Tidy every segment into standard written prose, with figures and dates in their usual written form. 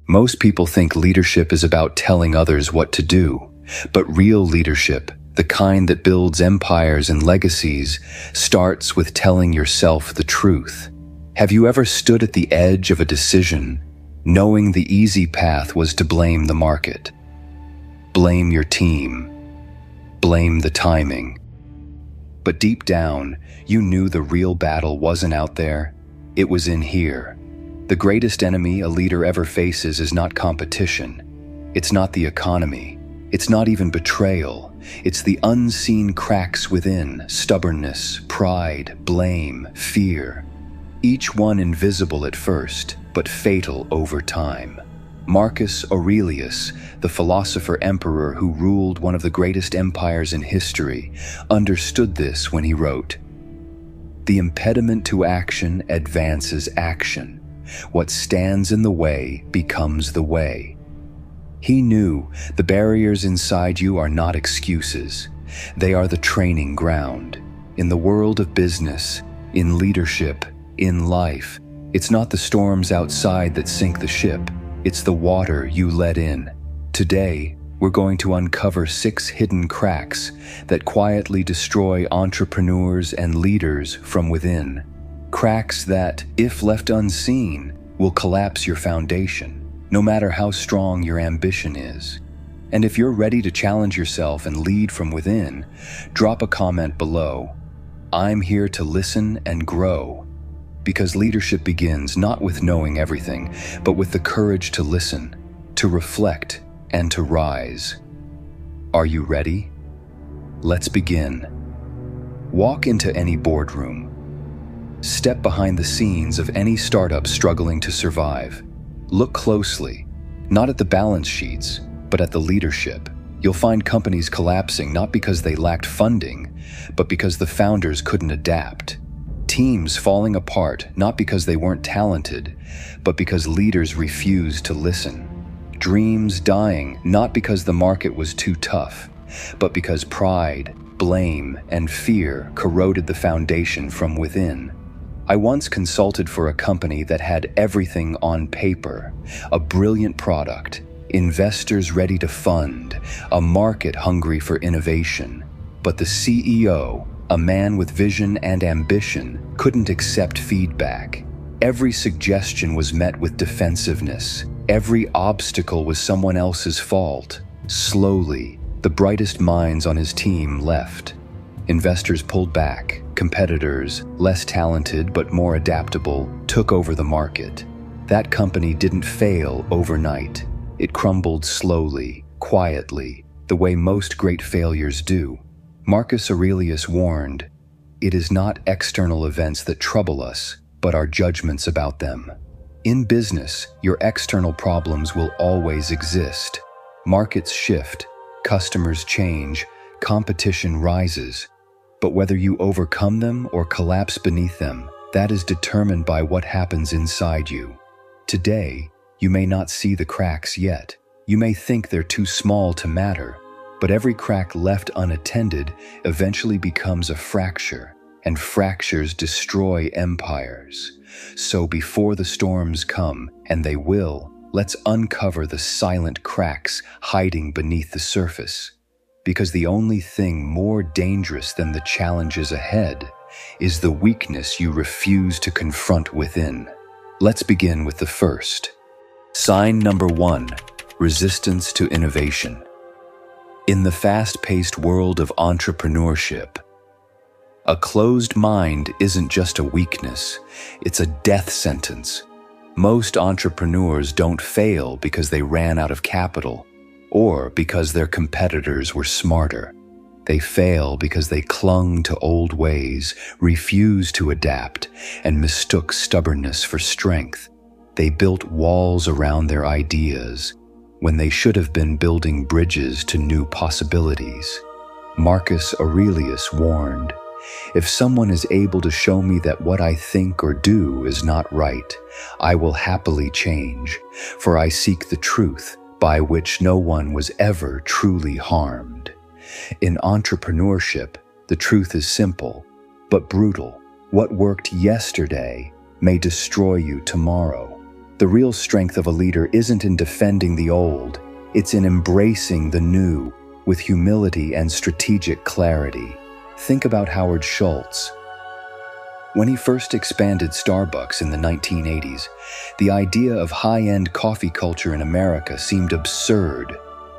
Most people think leadership is about telling others what to do, but real leadership, the kind that builds empires and legacies, starts with telling yourself the truth. Have you ever stood at the edge of a decision, knowing the easy path was to blame the market? Blame your team. Blame the timing. But deep down, you knew the real battle wasn't out there. It was in here. The greatest enemy a leader ever faces is not competition. It's not the economy. It's not even betrayal. It's the unseen cracks within: stubbornness, pride, blame, fear. Each one invisible at first, but fatal over time. Marcus Aurelius, the philosopher-emperor who ruled one of the greatest empires in history, understood this when he wrote, "The impediment to action advances action. What stands in the way becomes the way." He knew the barriers inside you are not excuses. They are the training ground. In the world of business, in leadership, in life, it's not the storms outside that sink the ship. It's the water you let in. Today, we're going to uncover 6 hidden cracks that quietly destroy entrepreneurs and leaders from within. Cracks that, if left unseen, will collapse your foundation, no matter how strong your ambition is. And if you're ready to challenge yourself and lead from within, drop a comment below. I'm here to listen and grow. Because leadership begins not with knowing everything, but with the courage to listen, to reflect, and to rise. Are you ready? Let's begin. Walk into any boardroom. Step behind the scenes of any startup struggling to survive. Look closely, not at the balance sheets, but at the leadership. You'll find companies collapsing not because they lacked funding, but because the founders couldn't adapt. Teams falling apart not because they weren't talented, but because leaders refused to listen. Dreams dying not because the market was too tough, but because pride, blame, and fear corroded the foundation from within. I once consulted for a company that had everything on paper: a brilliant product, investors ready to fund, a market hungry for innovation. But the CEO, a man with vision and ambition, couldn't accept feedback. Every suggestion was met with defensiveness. Every obstacle was someone else's fault. Slowly, the brightest minds on his team left. Investors pulled back. Competitors, less talented but more adaptable, took over the market. That company didn't fail overnight. It crumbled slowly, quietly, the way most great failures do. Marcus Aurelius warned, "It is not external events that trouble us, but our judgments about them." In business, your external problems will always exist. Markets shift, customers change, competition rises. But whether you overcome them or collapse beneath them, that is determined by what happens inside you. Today, you may not see the cracks yet. You may think they're too small to matter, but every crack left unattended eventually becomes a fracture, and fractures destroy empires. So before the storms come, and they will, let's uncover the silent cracks hiding beneath the surface. Because the only thing more dangerous than the challenges ahead is the weakness you refuse to confront within. Let's begin with the first. Sign number 1, resistance to innovation. In the fast-paced world of entrepreneurship, a closed mind isn't just a weakness, it's a death sentence. Most entrepreneurs don't fail because they ran out of capital, or because their competitors were smarter. They fail because they clung to old ways, refused to adapt, and mistook stubbornness for strength. They built walls around their ideas when they should have been building bridges to new possibilities. Marcus Aurelius warned, "If someone is able to show me that what I think or do is not right, I will happily change, for I seek the truth, by which no one was ever truly harmed." In entrepreneurship, the truth is simple, but brutal. What worked yesterday may destroy you tomorrow. The The real strength of a leader isn't in defending the old, it's in embracing the new with humility and strategic clarity. Think about Howard Schultz. When he first expanded Starbucks in the 1980s, the idea of high-end coffee culture in America seemed absurd.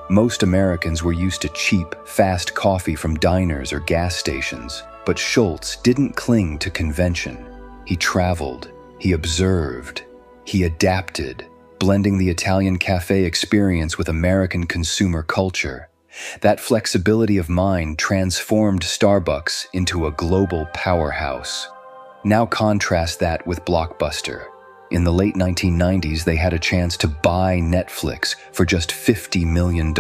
Most Americans were used to cheap, fast coffee from diners or gas stations, but Schultz didn't cling to convention. He traveled, he observed, he adapted, blending the Italian cafe experience with American consumer culture. That flexibility of mind transformed Starbucks into a global powerhouse. Now contrast that with Blockbuster. In the late 1990s, they had a chance to buy Netflix for just $50 million.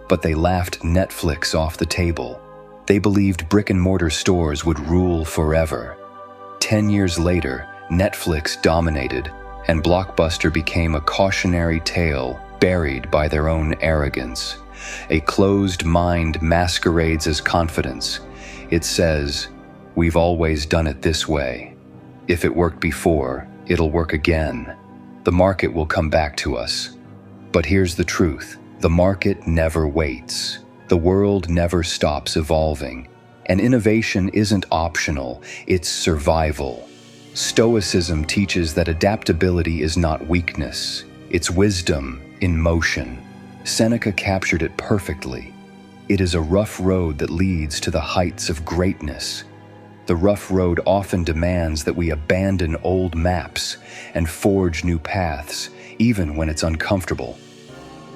But they laughed Netflix off the table. They believed brick-and-mortar stores would rule forever. 10 years later, Netflix dominated, and Blockbuster became a cautionary tale buried by their own arrogance. A closed mind masquerades as confidence. It says, "We've always done it this way. If it worked before, it'll work again. The market will come back to us." But here's the truth. The market never waits. The world never stops evolving. And innovation isn't optional, it's survival. Stoicism teaches that adaptability is not weakness. It's wisdom in motion. Seneca captured it perfectly. It is a rough road that leads to the heights of greatness. The rough road often demands that we abandon old maps and forge new paths, even when it's uncomfortable.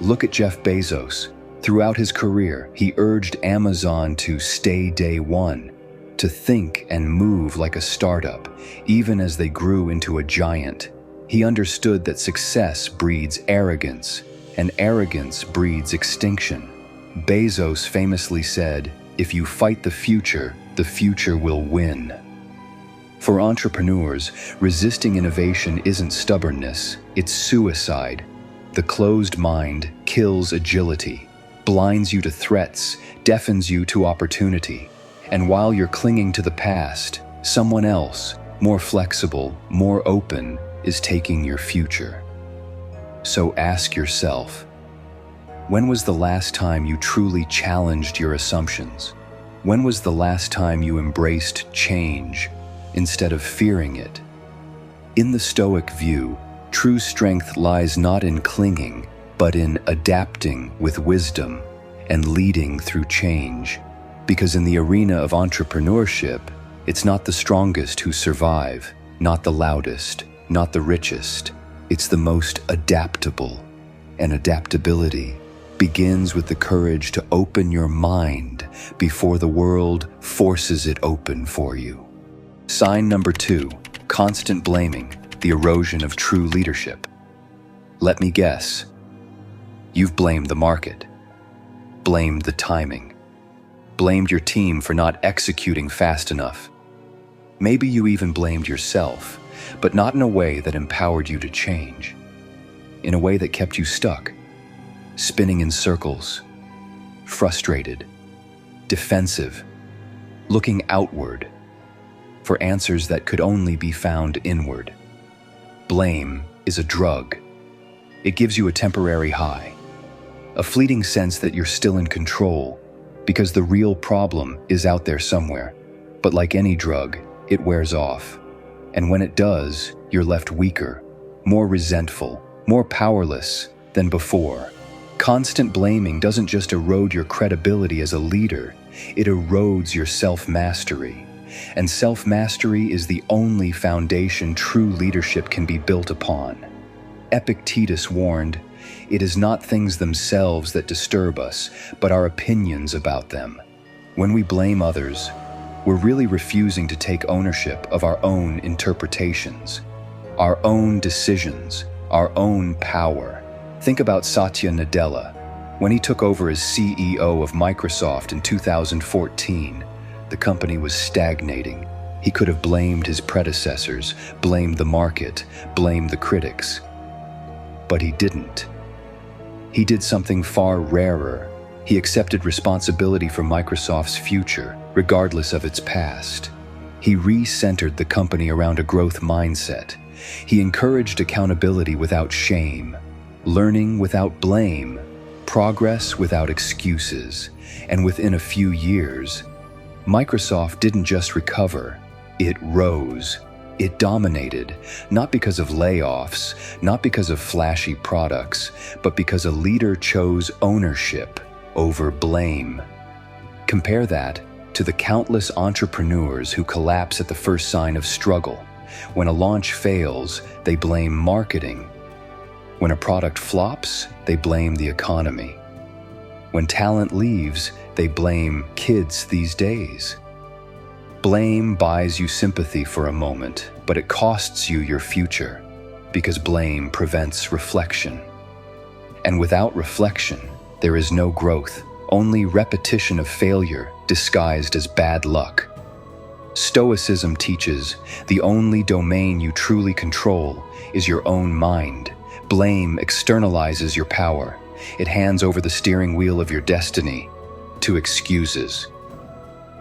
Look at Jeff Bezos. Throughout his career, he urged Amazon to stay day one, to think and move like a startup, even as they grew into a giant. He understood that success breeds arrogance, and arrogance breeds extinction. Bezos famously said, "If you fight the future will win." For entrepreneurs, resisting innovation isn't stubbornness, it's suicide. The closed mind kills agility, blinds you to threats, deafens you to opportunity. And while you're clinging to the past, someone else, more flexible, more open, is taking your future. So ask yourself, when was the last time you truly challenged your assumptions? When was the last time you embraced change instead of fearing it? In the Stoic view, true strength lies not in clinging, but in adapting with wisdom and leading through change. Because in the arena of entrepreneurship, it's not the strongest who survive, not the loudest, not the richest. It's the most adaptable. And adaptability begins with the courage to open your mind before the world forces it open for you. Sign number 2, constant blaming, the erosion of true leadership. Let me guess. You've blamed the market, blamed the timing, blamed your team for not executing fast enough. Maybe you even blamed yourself, but not in a way that empowered you to change. In a way that kept you stuck, spinning in circles, frustrated, defensive, looking outward for answers that could only be found inward. Blame is a drug. It gives you a temporary high, a fleeting sense that you're still in control, because the real problem is out there somewhere. But like any drug, it wears off. And when it does, you're left weaker, more resentful, more powerless than before. Constant blaming doesn't just erode your credibility as a leader, it erodes your self-mastery. And self-mastery is the only foundation true leadership can be built upon. Epictetus warned, "It is not things themselves that disturb us, but our opinions about them." When we blame others, we're really refusing to take ownership of our own interpretations, our own decisions, our own power. Think about Satya Nadella. When he took over as CEO of Microsoft in 2014, the company was stagnating. He could have blamed his predecessors, blamed the market, blamed the critics. But he didn't. He did something far rarer. He accepted responsibility for Microsoft's future, regardless of its past. He re-centered the company around a growth mindset, He encouraged accountability without shame, learning without blame, progress without excuses, and within a few years, Microsoft didn't just recover, it rose. It dominated, not because of layoffs, not because of flashy products, but because a leader chose ownership over blame. Compare that to the countless entrepreneurs who collapse at the first sign of struggle. When a launch fails, they blame marketing. When a product flops, they blame the economy. When talent leaves, they blame kids these days. Blame buys you sympathy for a moment, but it costs you your future, because blame prevents reflection. And without reflection, there is no growth, only repetition of failure disguised as bad luck. Stoicism teaches the only domain you truly control is your own mind. Blame externalizes your power. It hands over the steering wheel of your destiny to excuses.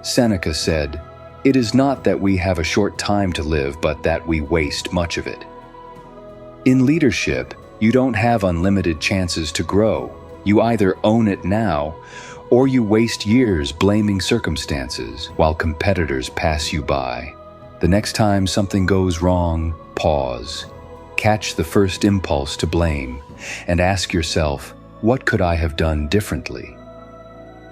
Seneca said, "It is not that we have a short time to live, but that we waste much of it." In leadership, you don't have unlimited chances to grow. You either own it now, or you waste years blaming circumstances while competitors pass you by. The next time something goes wrong, pause. Catch the first impulse to blame, and ask yourself, what could I have done differently?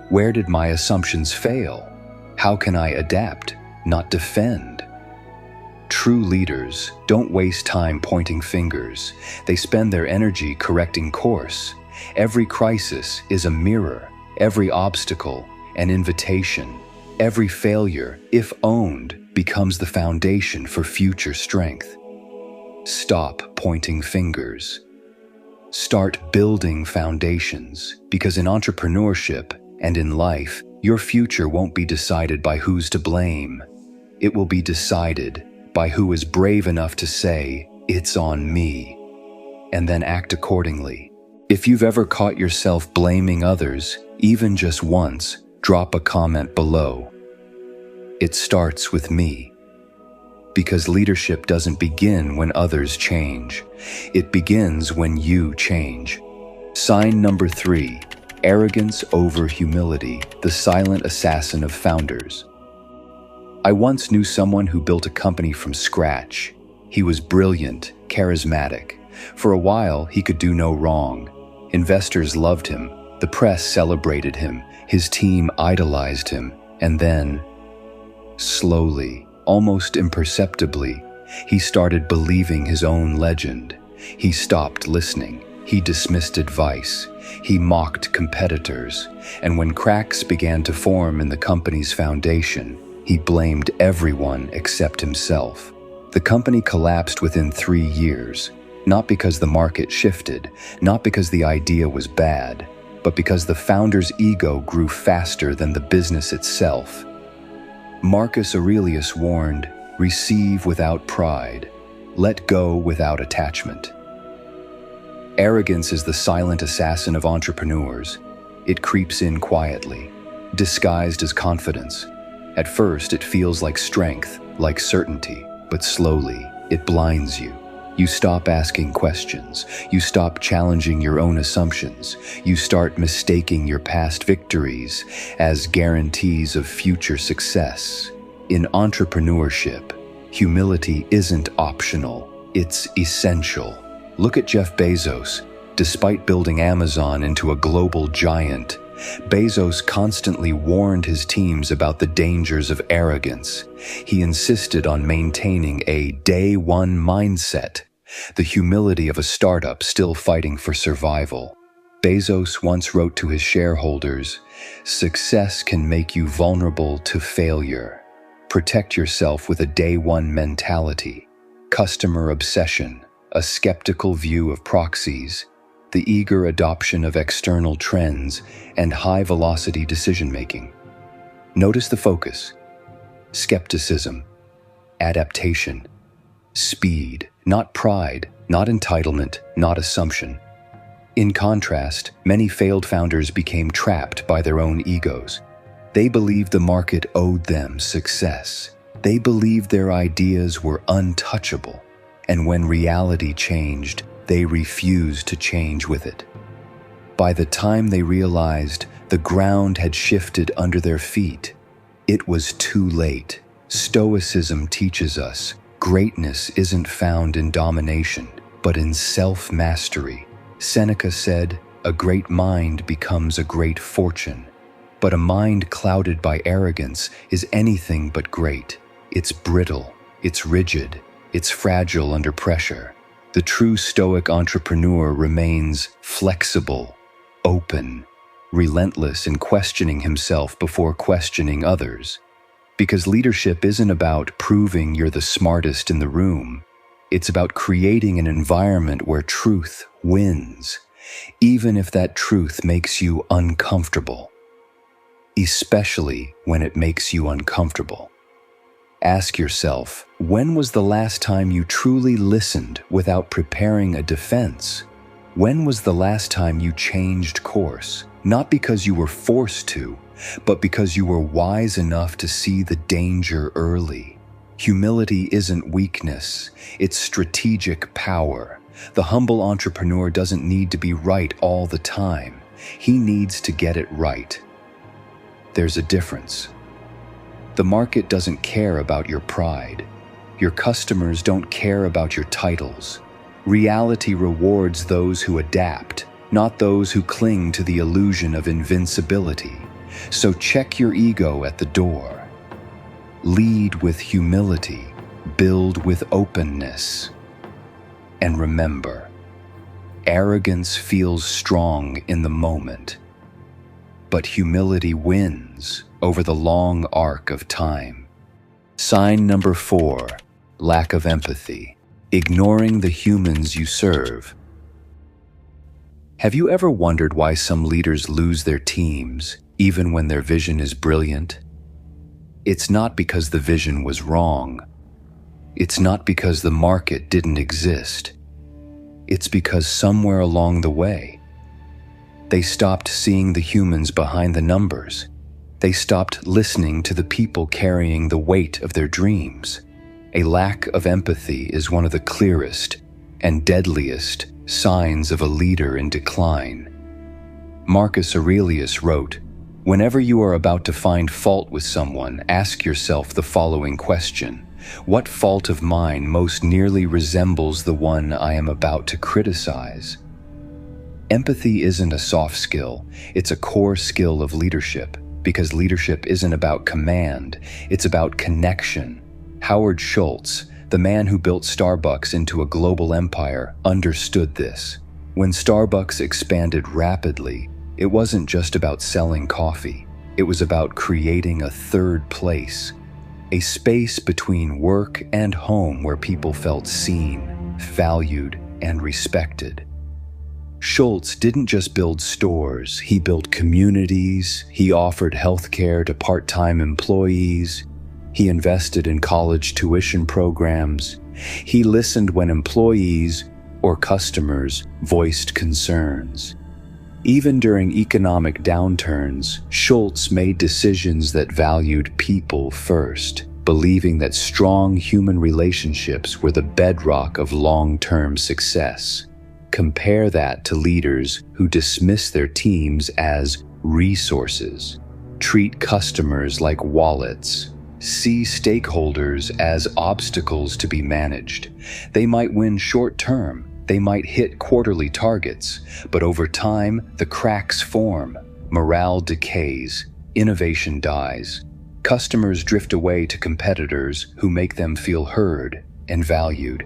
Where did my assumptions fail? How can I adapt, not defend? True leaders don't waste time pointing fingers. They spend their energy correcting course. Every crisis is a mirror, every obstacle an invitation. Every failure, if owned, becomes the foundation for future strength. Stop pointing fingers. Start building foundations, because in entrepreneurship and in life, your future won't be decided by who's to blame. It will be decided by who is brave enough to say, "It's on me," and then act accordingly. If you've ever caught yourself blaming others, even just once, drop a comment below. It starts with me. Because leadership doesn't begin when others change. It begins when you change. Sign number 3, arrogance over humility, the silent assassin of founders. I once knew someone who built a company from scratch. He was brilliant, charismatic. For a while, he could do no wrong. Investors loved him. The press celebrated him. His team idolized him. And then, slowly, almost imperceptibly, he started believing his own legend. He stopped listening. He dismissed advice. He mocked competitors. And when cracks began to form in the company's foundation, he blamed everyone except himself. The company collapsed within 3 years, not because the market shifted, not because the idea was bad, but because the founder's ego grew faster than the business itself. Marcus Aurelius warned, "Receive without pride, let go without attachment." Arrogance is the silent assassin of entrepreneurs. It creeps in quietly, disguised as confidence. At first, it feels like strength, like certainty, but slowly, it blinds you. You stop asking questions. You stop challenging your own assumptions. You start mistaking your past victories as guarantees of future success. In entrepreneurship, humility isn't optional, it's essential. Look at Jeff Bezos. Despite building Amazon into a global giant, Bezos constantly warned his teams about the dangers of arrogance. He insisted on maintaining a day one mindset, the humility of a startup still fighting for survival. Bezos once wrote to his shareholders, "Success can make you vulnerable to failure. Protect yourself with a day one mentality, customer obsession, a skeptical view of proxies, the eager adoption of external trends, and high-velocity decision-making." Notice the focus. Skepticism, adaptation, speed, not pride, not entitlement, not assumption. In contrast, many failed founders became trapped by their own egos. They believed the market owed them success. They believed their ideas were untouchable. And when reality changed, they refused to change with it. By the time they realized the ground had shifted under their feet, it was too late. Stoicism teaches us greatness isn't found in domination, but in self-mastery. Seneca said, "A great mind becomes a great fortune." But a mind clouded by arrogance is anything but great. It's brittle, it's rigid, it's fragile under pressure. The true Stoic entrepreneur remains flexible, open, relentless in questioning himself before questioning others. Because leadership isn't about proving you're the smartest in the room. It's about creating an environment where truth wins, even if that truth makes you uncomfortable. Especially when it makes you uncomfortable. Ask yourself, when was the last time you truly listened without preparing a defense? When was the last time you changed course? Not because you were forced to, but because you were wise enough to see the danger early. Humility isn't weakness, it's strategic power. The humble entrepreneur doesn't need to be right all the time. He needs to get it right. There's a difference. The market doesn't care about your pride. Your customers don't care about your titles. Reality rewards those who adapt, not those who cling to the illusion of invincibility. So check your ego at the door. Lead with humility, build with openness. And remember, arrogance feels strong in the moment, but humility wins over the long arc of time. Sign number 4, lack of empathy, ignoring the humans you serve. Have you ever wondered why some leaders lose their teams, even when their vision is brilliant? It's not because the vision was wrong. It's not because the market didn't exist. It's because somewhere along the way, they stopped seeing the humans behind the numbers. They stopped listening to the people carrying the weight of their dreams. A lack of empathy is one of the clearest and deadliest signs of a leader in decline. Marcus Aurelius wrote, "Whenever you are about to find fault with someone, ask yourself the following question: what fault of mine most nearly resembles the one I am about to criticize?" Empathy isn't a soft skill, it's a core skill of leadership, because leadership isn't about command, it's about connection. Howard Schultz, the man who built Starbucks into a global empire, understood this. When Starbucks expanded rapidly, it wasn't just about selling coffee, it was about creating a third place, a space between work and home where people felt seen, valued, and respected. Schultz didn't just build stores, he built communities, he offered healthcare to part-time employees, he invested in college tuition programs, he listened when employees or customers voiced concerns. Even during economic downturns, Schultz made decisions that valued people first, believing that strong human relationships were the bedrock of long-term success. Compare that to leaders who dismiss their teams as resources, treat customers like wallets, see stakeholders as obstacles to be managed. They might win short-term, they might hit quarterly targets, but over time, the cracks form, morale decays, innovation dies. Customers drift away to competitors who make them feel heard and valued.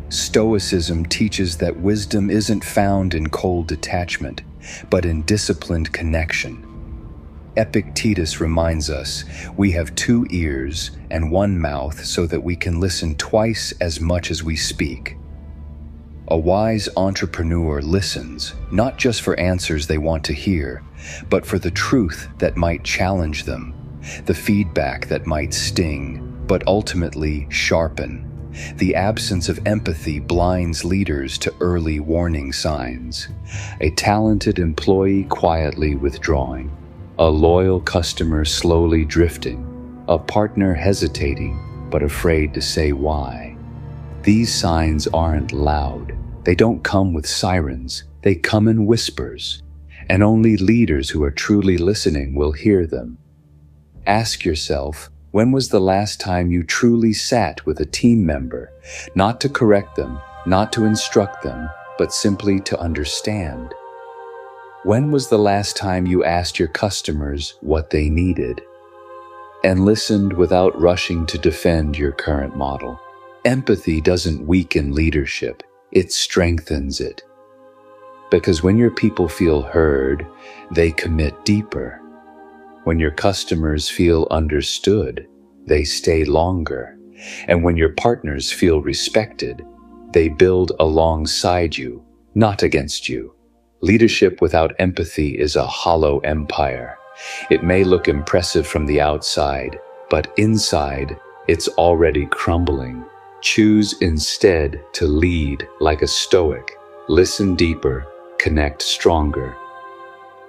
Stoicism teaches that wisdom isn't found in cold detachment, but in disciplined connection. Epictetus reminds us, we have 2 ears and 1 mouth so that we can listen twice as much as we speak. A wise entrepreneur listens, not just for answers they want to hear, but for the truth that might challenge them, the feedback that might sting, but ultimately sharpen. The absence of empathy blinds leaders to early warning signs. A talented employee quietly withdrawing, a loyal customer slowly drifting, a partner hesitating but afraid to say why. These signs aren't loud. They don't come with sirens. They come in whispers. And only leaders who are truly listening will hear them. Ask yourself, when was the last time you truly sat with a team member, not to correct them, not to instruct them, but simply to understand? When was the last time you asked your customers what they needed and listened without rushing to defend your current model? Empathy doesn't weaken leadership, it strengthens it. Because when your people feel heard, they commit deeper. When your customers feel understood, they stay longer. And when your partners feel respected, they build alongside you, not against you. Leadership without empathy is a hollow empire. It may look impressive from the outside, but inside, it's already crumbling. Choose instead to lead like a Stoic. Listen deeper, connect stronger.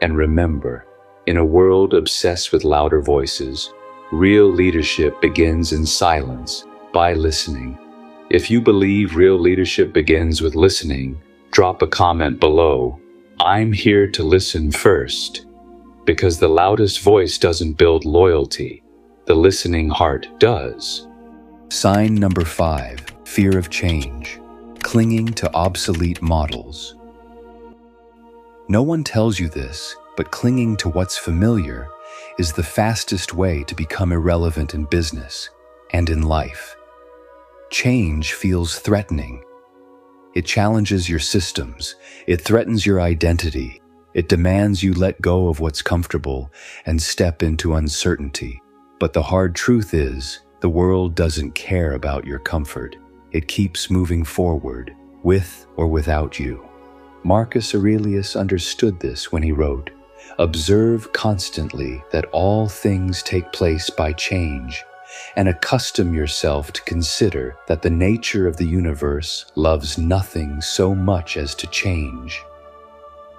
And remember, in a world obsessed with louder voices, real leadership begins in silence, by listening. If you believe real leadership begins with listening, drop a comment below. I'm here to listen first. Because the loudest voice doesn't build loyalty, the listening heart does. Sign number 5, fear of change, clinging to obsolete models. No one tells you this, but clinging to what's familiar is the fastest way to become irrelevant in business and in life. Change feels threatening. It challenges your systems, it threatens your identity, it demands you let go of what's comfortable and step into uncertainty. But the hard truth is, the world doesn't care about your comfort. It keeps moving forward, with or without you. Marcus Aurelius understood this when he wrote, "Observe constantly that all things take place by change, and accustom yourself to consider that the nature of the universe loves nothing so much as to change."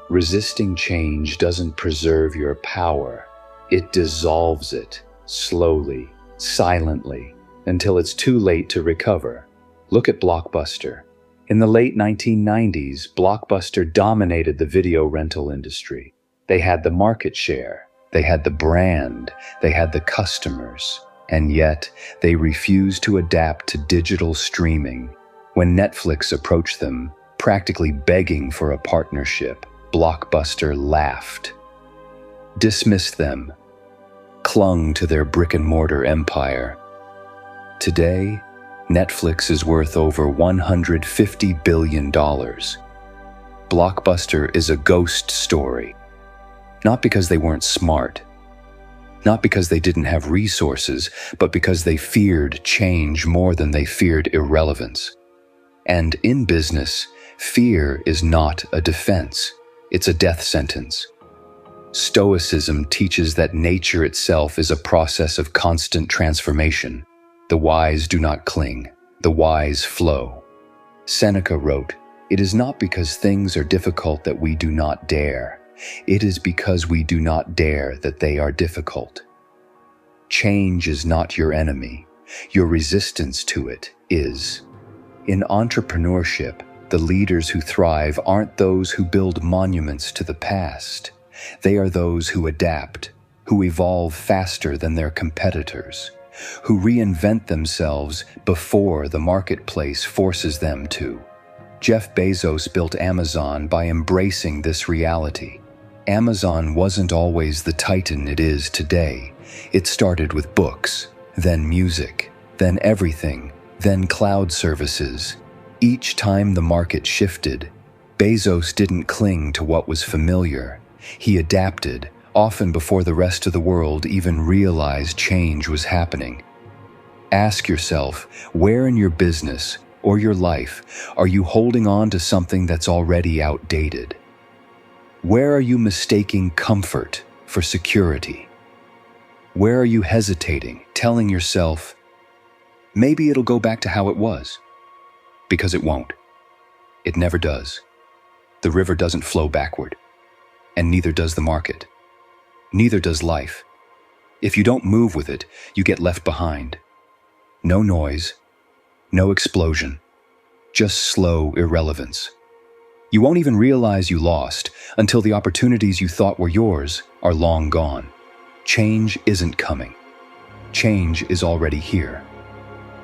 Resisting change doesn't preserve your power. It dissolves it, slowly, silently, until it's too late to recover. Look at Blockbuster. In the late 1990s, Blockbuster dominated the video rental industry. They had the market share, they had the brand, they had the customers, and yet they refused to adapt to digital streaming. When Netflix approached them, practically begging for a partnership, Blockbuster laughed, dismissed them, clung to their brick-and-mortar empire. Today, Netflix is worth over $150 billion. Blockbuster is a ghost story. Not because they weren't smart, not because they didn't have resources, but because they feared change more than they feared irrelevance. And in business, fear is not a defense, it's a death sentence. Stoicism teaches that nature itself is a process of constant transformation. The wise do not cling, the wise flow. Seneca wrote, "It is not because things are difficult that we do not dare. It is because we do not dare that they are difficult." Change is not your enemy. Your resistance to it is. In entrepreneurship, the leaders who thrive aren't those who build monuments to the past. They are those who adapt, who evolve faster than their competitors, who reinvent themselves before the marketplace forces them to. Jeff Bezos built Amazon by embracing this reality. Amazon wasn't always the titan it is today. It started with books, then music, then everything, then cloud services. Each time the market shifted, Bezos didn't cling to what was familiar. He adapted, often before the rest of the world even realized change was happening. Ask yourself, where in your business or your life are you holding on to something that's already outdated? Where are you mistaking comfort for security? Where are you hesitating, telling yourself, maybe it'll go back to how it was? Because it won't. It never does. The river doesn't flow backward, and neither does the market. Neither does life. If you don't move with it, you get left behind. No noise, no explosion, just slow irrelevance. You won't even realize you lost until the opportunities you thought were yours are long gone. Change isn't coming. Change is already here.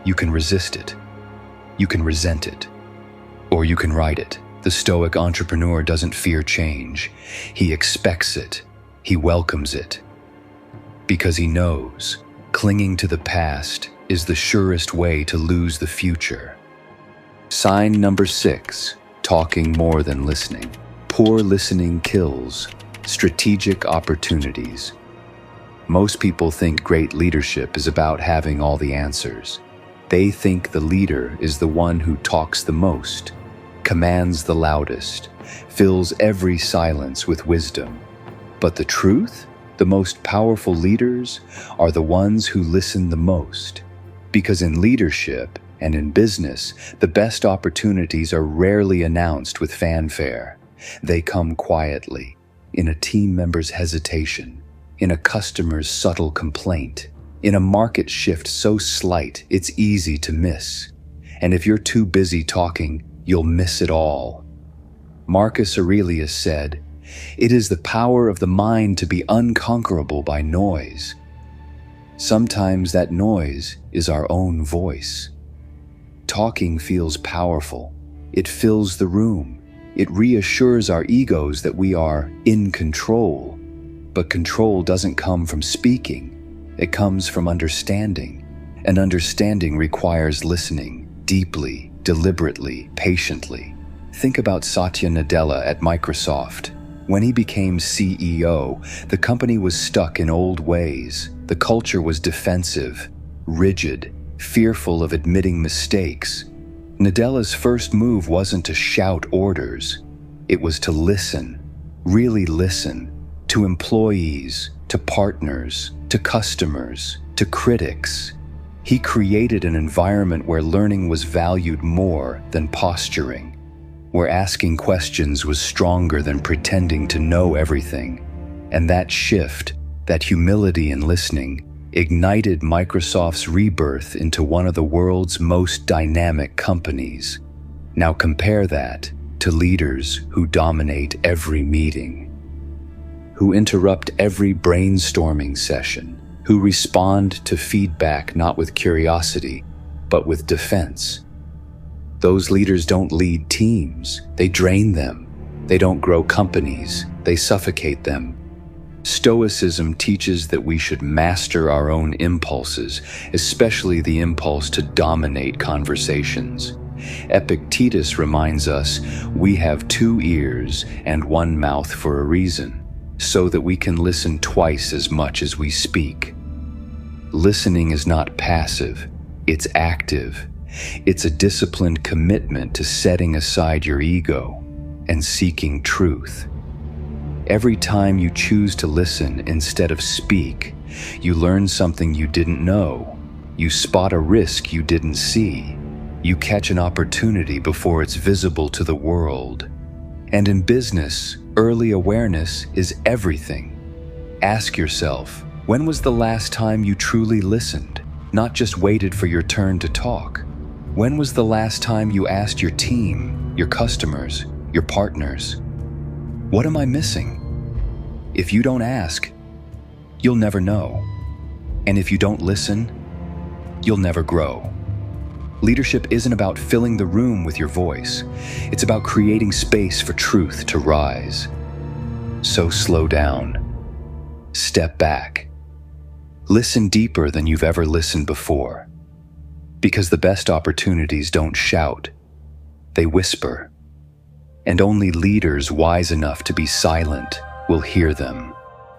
You can resist it. You can resent it. Or you can ride it. The Stoic entrepreneur doesn't fear change. He expects it. He welcomes it. Because he knows clinging to the past is the surest way to lose the future. Sign number 6, talking more than listening. Poor listening kills strategic opportunities. Most people think great leadership is about having all the answers. They think the leader is the one who talks the most, commands the loudest, fills every silence with wisdom. But the truth? The most powerful leaders are the ones who listen the most. Because in leadership and in business, the best opportunities are rarely announced with fanfare. They come quietly, in a team member's hesitation, in a customer's subtle complaint, in a market shift so slight it's easy to miss. And if you're too busy talking, you'll miss it all. Marcus Aurelius said, "It is the power of the mind to be unconquerable by noise." Sometimes that noise is our own voice. Talking feels powerful. It fills the room. It reassures our egos that we are in control. But control doesn't come from speaking. It comes from understanding. And understanding requires listening deeply, deliberately, patiently. Think about Satya Nadella at Microsoft. When he became CEO, the company was stuck in old ways. The culture was defensive, rigid, fearful of admitting mistakes. Nadella's first move wasn't to shout orders. It was to listen, really listen, to employees, to partners, to customers, to critics. He created an environment where learning was valued more than posturing, where asking questions was stronger than pretending to know everything. And that shift, that humility in listening, ignited Microsoft's rebirth into one of the world's most dynamic companies. Now compare that to leaders who dominate every meeting, who interrupt every brainstorming session, who respond to feedback not with curiosity, but with defense. Those leaders don't lead teams, they drain them. They don't grow companies, they suffocate them. Stoicism teaches that we should master our own impulses, especially the impulse to dominate conversations. Epictetus reminds us we have 2 ears and 1 mouth for a reason, so that we can listen twice as much as we speak. Listening is not passive, it's active. It's a disciplined commitment to setting aside your ego and seeking truth. Every time you choose to listen instead of speak, you learn something you didn't know. You spot a risk you didn't see. You catch an opportunity before it's visible to the world. And in business, early awareness is everything. Ask yourself, when was the last time you truly listened, not just waited for your turn to talk? When was the last time you asked your team, your customers, your partners, what am I missing? If you don't ask, you'll never know. And if you don't listen, you'll never grow. Leadership isn't about filling the room with your voice. It's about creating space for truth to rise. So slow down. Step back. Listen deeper than you've ever listened before. Because the best opportunities don't shout, they whisper. And only leaders wise enough to be silent will hear them.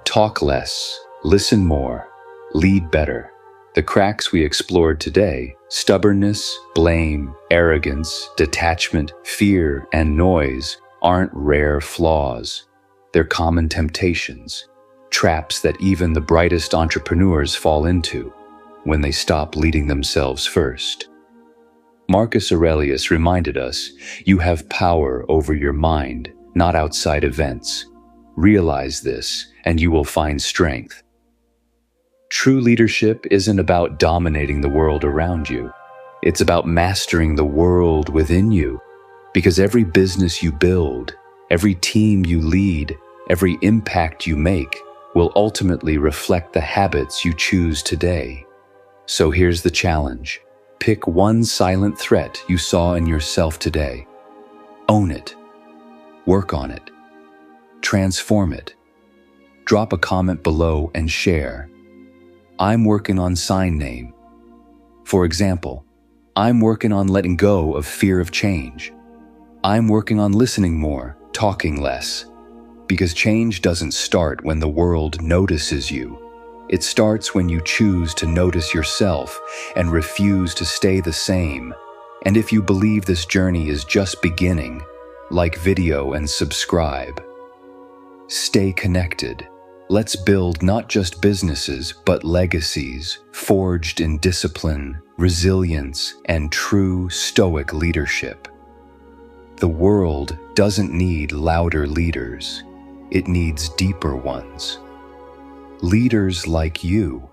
Talk less, listen more, lead better. The cracks we explored today, stubbornness, blame, arrogance, detachment, fear, and noise, aren't rare flaws. They're common temptations, traps that even the brightest entrepreneurs fall into when they stop leading themselves first. Marcus Aurelius reminded us, you have power over your mind, not outside events. Realize this, and you will find strength. True leadership isn't about dominating the world around you. It's about mastering the world within you, because every business you build, every team you lead, every impact you make will ultimately reflect the habits you choose today. So here's the challenge. Pick one silent threat you saw in yourself today. Own it. Work on it. Transform it. Drop a comment below and share. I'm working on sign name. For example, I'm working on letting go of fear of change. I'm working on listening more, talking less. Because change doesn't start when the world notices you. It starts when you choose to notice yourself and refuse to stay the same. And if you believe this journey is just beginning, like video and subscribe. Stay connected. Let's build not just businesses, but legacies forged in discipline, resilience, and true Stoic leadership. The world doesn't need louder leaders. It needs deeper ones. Leaders like you